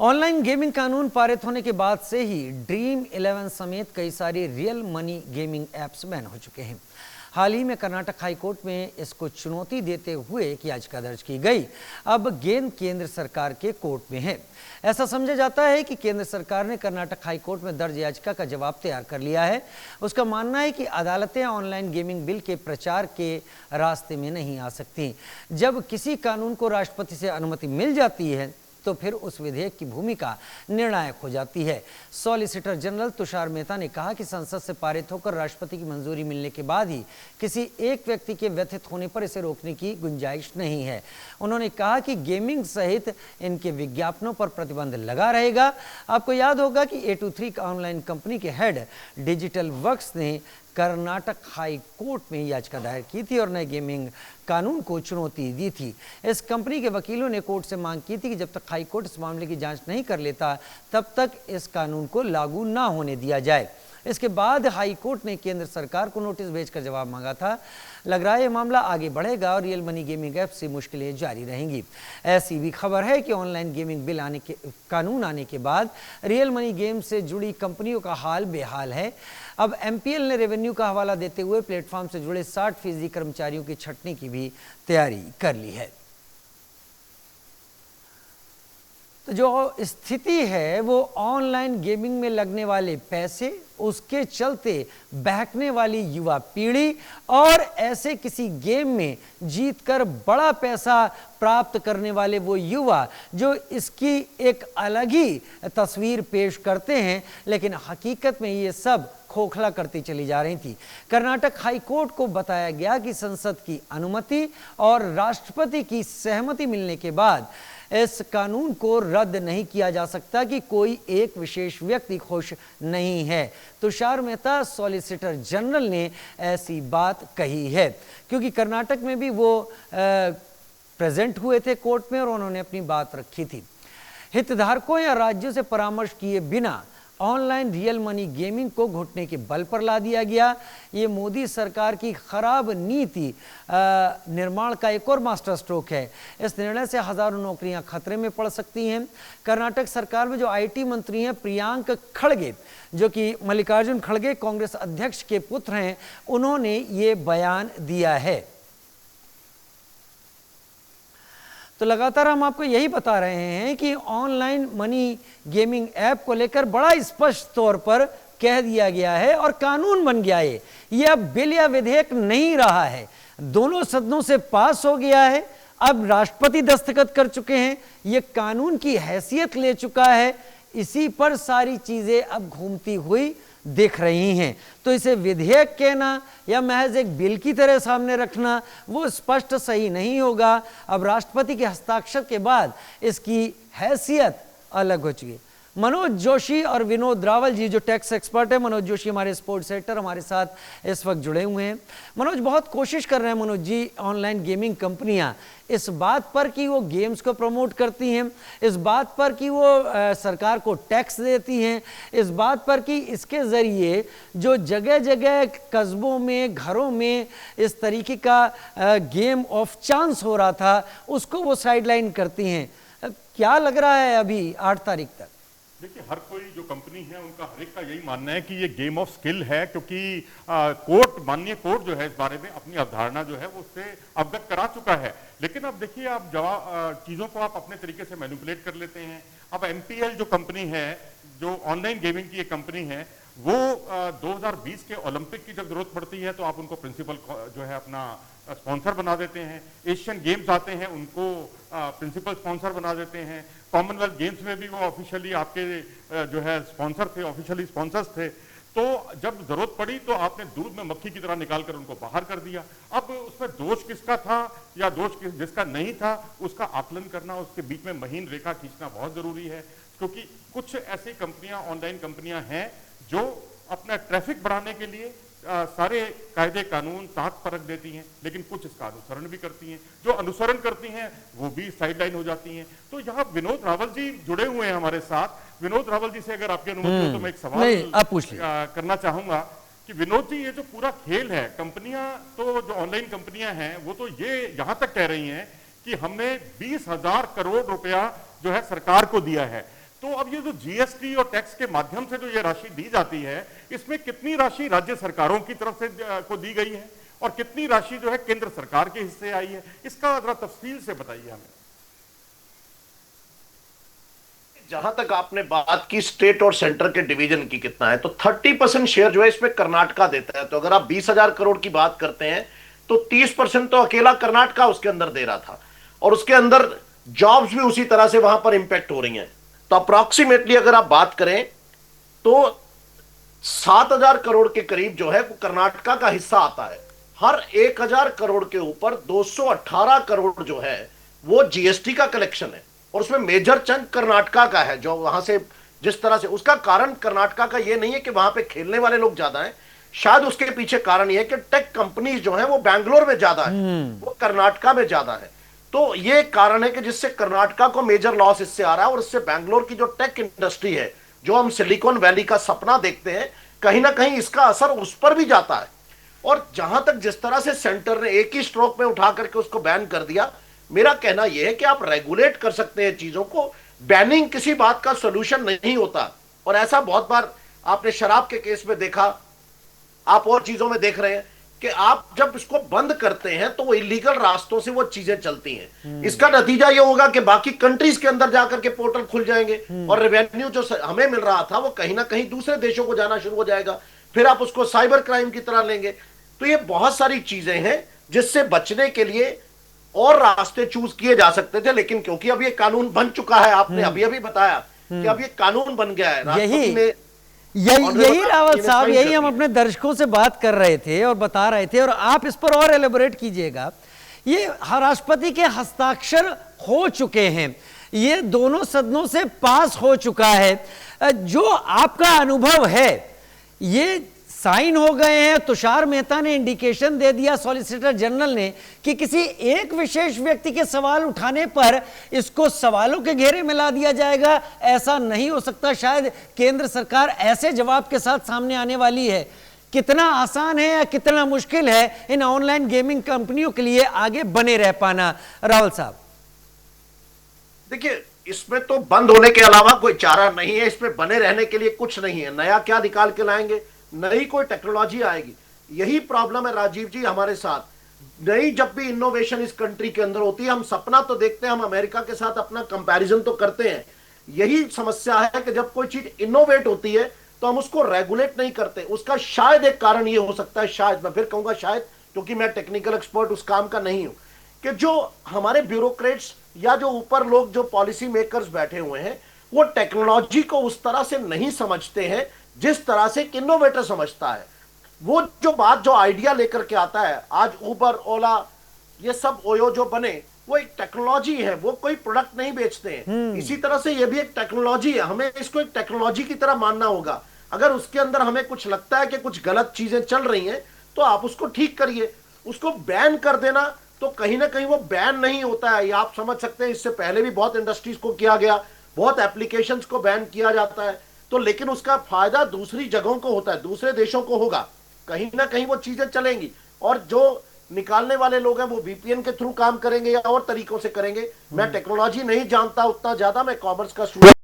Online gaming कानून पारित होने के बाद से ही ड्रीम 11 समेत कई सारे real money gaming apps ban हो चुके हैं। हाल ही में कर्नाटक हाई कोर्ट में इसको चुनौती देते हुए एक याचिका दर्ज की गई। अब गेंद केंद्र सरकार के कोर्ट में है। ऐसा समझा जाता है कि केंद्र सरकार ने कर्नाटक हाई कोर्ट में दर्ज याचिका का जवाब तैयार कर लिया है। उसका मानना है कि अदालतें ऑनलाइन गेमिंग बिल के प्रचार के रास्ते में नहीं आ सकती। जब किसी कानून को राष्ट्रपति से अनुमति मिल जाती है तो फिर उस विधेयक की भूमिका निर्णायक हो जाती है। सॉलिसिटर जनरल तुषार मेहता ने कहा कि संसद से पारित होकर राष्ट्रपति की मंजूरी मिलने के बाद ही किसी एक व्यक्ति के व्यथित होने पर इसे रोकने की गुंजाइश नहीं है। उन्होंने कहा कि गेमिंग सहित इनके विज्ञापनों पर प्रतिबंध लगा रहेगा। आपको याद होगा कि A23 ऑनलाइन कंपनी के हेड डिजिटल वर्क्स ने कर्नाटक हाई कोर्ट में याचिका दायर की थी और नए गेमिंग कानून को चुनौती दी थी। इस कंपनी के वकीलों ने कोर्ट से मांग की थी कि जब तक हाई कोर्ट इस मामले की जांच नहीं कर लेता तब तक इस कानून को लागू ना होने दिया जाए। इसके बाद हाई कोर्ट ने केंद्र सरकार को नोटिस भेजकर जवाब मांगा था। लग रहा है यह मामला आगे बढ़ेगा और रियल मनी गेमिंग ऐप से मुश्किलें जारी रहेंगी। ऐसी भी खबर है कि ऑनलाइन गेमिंग बिल कानून आने के बाद रियल मनी गेम से जुड़ी कंपनियों का हाल बेहाल है। अब MPL ने रेवेन्यू का हवाला देते हुए प्लेटफॉर्म से जुड़े 60% कर्मचारियों की छंटनी की भी तैयारी कर ली है। तो जो स्थिति है वो ऑनलाइन गेमिंग में लगने वाले पैसे, उसके चलते बहकने वाली युवा पीढ़ी और ऐसे किसी गेम में जीतकर बड़ा पैसा प्राप्त करने वाले वो युवा जो इसकी एक अलग ही तस्वीर पेश करते हैं, लेकिन हकीकत में ये सब खोखला करती चली जा रही थी। कर्नाटक हाई कोर्ट को बताया गया कि संसद की अनुमति और राष्ट्रपति की सहमति मिलने के बाद इस कानून को रद्द नहीं किया जा सकता कि कोई एक विशेष व्यक्ति खुश नहीं है। तुषार मेहता सॉलिसिटर जनरल ने ऐसी बात कही है क्योंकि कर्नाटक में भी वो प्रेजेंट हुए थे कोर्ट में और उन्होंने अपनी बात रखी थी। हितधारकों या राज्यों से परामर्श किए बिना ऑनलाइन रियल मनी गेमिंग को घुटने के बल पर ला दिया गया। ये मोदी सरकार की खराब नीति निर्माण का एक और मास्टर स्ट्रोक है। इस निर्णय से हजारों नौकरियां खतरे में पड़ सकती हैं। कर्नाटक सरकार में जो IT मंत्री हैं प्रियांक खड़गे, जो कि मल्लिकार्जुन खड़गे कांग्रेस अध्यक्ष के पुत्र हैं, उन्होंने ये बयान दिया है। तो लगातार हम आपको यही बता रहे हैं कि ऑनलाइन मनी गेमिंग ऐप को लेकर बड़ा स्पष्ट तौर पर कह दिया गया है और कानून बन गया है। यह अब बिल या विधेयक नहीं रहा है, दोनों सदनों से पास हो गया है। अब राष्ट्रपति दस्तखत कर चुके हैं, यह कानून की हैसियत ले चुका है। इसी पर सारी चीजें अब घूमती हुई दिख रही हैं। तो इसे विधेयक कहना या महज एक बिल की तरह सामने रखना वो स्पष्ट सही नहीं होगा। अब राष्ट्रपति के हस्ताक्षर के बाद इसकी हैसियत अलग हो चुकी है। मनोज जोशी और विनोद रावल जी जो टैक्स एक्सपर्ट है, मनोज जोशी हमारे स्पोर्ट्स एडिटर हमारे साथ इस वक्त जुड़े हुए हैं। मनोज, बहुत कोशिश कर रहे हैं मनोज जी ऑनलाइन गेमिंग कंपनियां इस बात पर कि वो गेम्स को प्रमोट करती हैं, इस बात पर कि वो सरकार को टैक्स देती हैं, इस बात पर कि इसके ज़रिए जो जगह जगह कस्बों में, घरों में इस तरीके का गेम ऑफ चांस हो रहा था उसको वो साइडलाइन करती हैं। क्या लग रहा है अभी 8 तारीख तक? देखिए, हर कोई जो कंपनी है उनका हर एक का यही मानना है कि ये गेम ऑफ स्किल है, क्योंकि माननीय कोर्ट जो है इस बारे में अपनी अवधारणा जो है वो उससे अवगत करा चुका है। लेकिन अब देखिए, आप चीजों को आप अपने तरीके से मैनिपुलेट कर लेते हैं। अब MPL जो कंपनी है, जो ऑनलाइन गेमिंग की एक कंपनी है, वो 2020 के ओलंपिक की जब जरूरत पड़ती है तो आप उनको प्रिंसिपल जो है अपना स्पॉन्सर बना देते हैं। एशियन गेम्स आते हैं, उनको प्रिंसिपल स्पॉन्सर बना देते हैं। कॉमनवेल्थ गेम्स में भी वो ऑफिशियली आपके जो है स्पॉन्सर थे, ऑफिशियली स्पॉन्सर्स थे। तो जब जरूरत पड़ी तो आपने दूध में मक्खी की तरह निकालकर उनको बाहर कर दिया। अब उसमें दोष किसका था या दोष जिसका नहीं था उसका आकलन करना, उसके बीच में महीन रेखा खींचना बहुत जरूरी है। क्योंकि कुछ ऐसी कंपनियां, ऑनलाइन कंपनियां हैं जो अपना ट्रैफिक बढ़ाने के लिए सारे कायदे कानून ताक पर रख देती हैं, लेकिन कुछ इसका अनुसरण भी करती हैं। जो अनुसरण करती हैं वो भी साइडलाइन हो जाती हैं। तो यहाँ विनोद रावल जी जुड़े हुए हैं हमारे साथ। विनोद रावल जी से अगर आपकी अनुमति हो तो मैं एक सवाल करना चाहूंगा कि विनोद जी, ये जो पूरा खेल है, कंपनियां तो जो ऑनलाइन कंपनियां हैं वो तो ये यहाँ तक कह रही हैं कि हमने 20,000 करोड़ रुपया जो है सरकार को दिया है। तो अब ये जो जीएसटी और टैक्स के माध्यम से जो ये राशि दी जाती है, इसमें कितनी राशि राज्य सरकारों की तरफ से को दी गई है और कितनी राशि जो है केंद्र सरकार के हिस्से आई है, इसका जरा तफसील से बताइए हमें। जहां तक आपने बात की स्टेट और सेंटर के डिवीजन की कितना है, तो 30% शेयर जो है इसमें कर्नाटका देता है। तो अगर आप 20,000 करोड़ की बात करते हैं तो 30% तो अकेला कर्नाटका उसके अंदर दे रहा था, और उसके अंदर जॉब्स भी उसी तरह से वहां पर इंपैक्ट हो रही हैं। तो अप्रोक्सीमेटली अगर आप बात करें तो 7,000 करोड़ के करीब जो है वो कर्नाटका का हिस्सा आता है। हर 1,000 करोड़ के ऊपर 218 करोड़ जो है वो जीएसटी का कलेक्शन है, और उसमें मेजर चंक कर्नाटका का है। जो वहां से जिस तरह से, उसका कारण कर्नाटका का ये नहीं है कि वहां पे खेलने वाले लोग ज्यादा हैं, शायद उसके पीछे कारण ये है कि टेक कंपनीज जो है वो बैंगलोर में ज्यादा है, वो कर्नाटका में ज्यादा है। तो ये कारण है कि जिससे कर्नाटका को मेजर लॉस इससे आ रहा है, और इससे बैंगलोर की जो टेक इंडस्ट्री है, जो हम सिलिकॉन वैली का सपना देखते हैं, कहीं ना कहीं इसका असर उस पर भी जाता है। और जहां तक जिस तरह से सेंटर ने एक ही स्ट्रोक में उठा करके उसको बैन कर दिया, मेरा कहना यह है कि आप रेगुलेट कर सकते हैं चीजों को, बैनिंग किसी बात का सोल्यूशन नहीं होता। और ऐसा बहुत बार आपने शराब के केस में देखा, आप और चीजों में देख रहे हैं कि आप जब इसको बंद करते हैं तो वो इलीगल रास्तों से वो चीजें चलती हैं। इसका नतीजा ये होगा कि बाकी कंट्रीज के अंदर जाकर के पोर्टल खुल जाएंगे, और रेवेन्यू जो हमें मिल रहा था वो कहीं ना कहीं दूसरे देशों को जाना शुरू हो जाएगा। फिर आप उसको साइबर क्राइम की तरह लेंगे। तो ये बहुत सारी चीजें हैं जिससे बचने के लिए और रास्ते चूज किए जा सकते थे, लेकिन क्योंकि अब ये कानून बन चुका है, आपने अभी अभी बताया कि अब ये कानून बन गया है, राष्ट्रपति ने यही रावत साहब, यही हम अपने दर्शकों से बात कर रहे थे और बता रहे थे, और आप इस पर और एलेबोरेट कीजिएगा। ये राष्ट्रपति के हस्ताक्षर हो चुके हैं, ये दोनों सदनों से पास हो चुका है। जो आपका अनुभव है, ये साइन हो गए हैं। तुषार मेहता ने इंडिकेशन दे दिया, सॉलिसिटर जनरल ने, कि किसी एक विशेष व्यक्ति के सवाल उठाने पर इसको सवालों के घेरे में ला दिया जाएगा। ऐसा नहीं हो सकता। शायद केंद्र सरकार ऐसे जवाब के साथ सामने आने वाली है। कितना आसान है या कितना मुश्किल है इन ऑनलाइन गेमिंग कंपनियों के लिए आगे बने रह पाना, राहुल साहब? देखिए, इसमें तो बंद होने के अलावा कोई चारा नहीं है, इसमें बने रहने के लिए कुछ नहीं है। नया क्या निकाल के लाएंगे? नई कोई टेक्नोलॉजी आएगी? यही प्रॉब्लम है राजीव जी हमारे साथ। नई जब भी इनोवेशन इस कंट्री के अंदर होती है, हम सपना तो देखते हैं, हम अमेरिका के साथ अपना कंपैरिजन तो करते हैं। यही समस्या है कि जब कोई चीज इनोवेट होती है तो हम उसको रेगुलेट नहीं करते। उसका शायद एक कारण ये हो सकता है, शायद, मैं फिर कहूंगा शायद, क्योंकि मैं टेक्निकल एक्सपर्ट उस काम का नहीं हूं, कि जो हमारे ब्यूरोक्रेट्स या जो ऊपर लोग, जो पॉलिसी मेकर्स बैठे हुए हैं, वो टेक्नोलॉजी को उस तरह से नहीं समझते हैं जिस तरह से इनोवेटर समझता है। वो जो बात, जो आइडिया लेकर के आता है, आज उबर, ओला, ये सब ओयो जो बने, वो एक टेक्नोलॉजी है, वो कोई प्रोडक्ट नहीं बेचते हैं। इसी तरह से ये भी एक टेक्नोलॉजी है, हमें इसको एक टेक्नोलॉजी की तरह मानना होगा। अगर उसके अंदर हमें कुछ लगता है कि कुछ गलत चीजें चल रही हैं, तो आप उसको ठीक करिए। उसको बैन कर देना तो कहीं ना कहीं वो बैन नहीं होता है, ये आप समझ सकते हैं। इससे पहले भी बहुत इंडस्ट्रीज को किया गया, बहुत एप्लीकेशंस को बैन किया जाता है, तो लेकिन उसका फायदा दूसरी जगहों को होता है, दूसरे देशों को होगा, कहीं ना कहीं वो चीजें चलेंगी। और जो निकालने वाले लोग हैं वो वीपीएन के थ्रू काम करेंगे या और तरीकों से करेंगे। मैं टेक्नोलॉजी नहीं जानता उतना ज्यादा, मैं कॉमर्स का स्टूडेंट